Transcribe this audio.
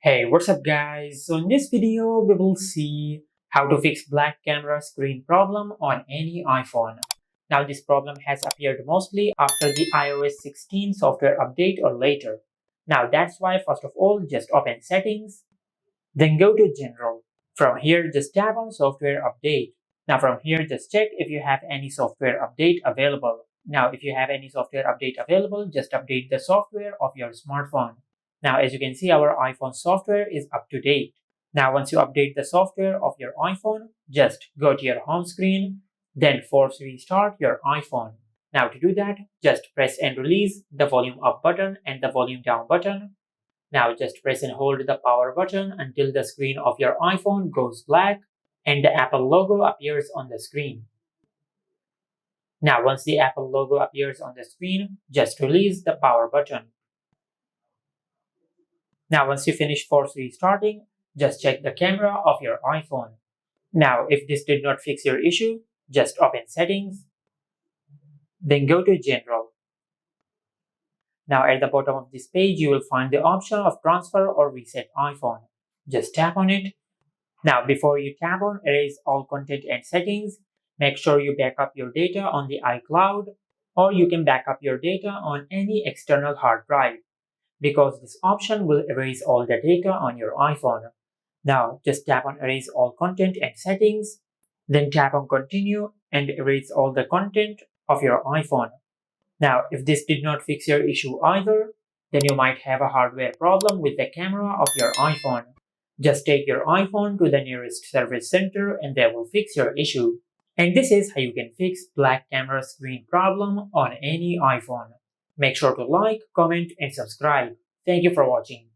Hey, what's up guys? So in this video, we will see how to fix black camera screen problem on any iPhone. Now this problem has appeared mostly after the iOS 16 software update or later. Now that's why first of all, just open settings, then go to general. From here, just tap on software update. Now from here, just check if you have any software update available. Now if you have any software update available, just update the software of your smartphone. Now as you can see, our iPhone software is up to date. Now once you update the software of your iPhone, just go to your home screen, then force restart your iPhone. Now to do that, just press and release the volume up button and the volume down button. Now just press and hold the power button until the screen of your iPhone goes black and the Apple logo appears on the screen. Now once the Apple logo appears on the screen, just release the power button. Now once you finish force restarting, just check the camera of your iPhone. Now if this did not fix your issue, just open settings, then go to general. Now at the bottom of this page, you will find the option of transfer or reset iPhone. Just tap on it. Now before you tap on erase all content and settings, make sure you back up your data on the iCloud, or you can back up your data on any external hard drive, because this option will erase all the data on your iPhone. Now just tap on erase all content and settings, then tap on continue and erase all the content of your iPhone. Now if this did not fix your issue either, then you might have a hardware problem with the camera of your iPhone. Just take your iPhone to the nearest service center and they will fix your issue. And this is how you can fix black camera screen problem on any iPhone. Make sure to like, comment and subscribe. Thank you for watching.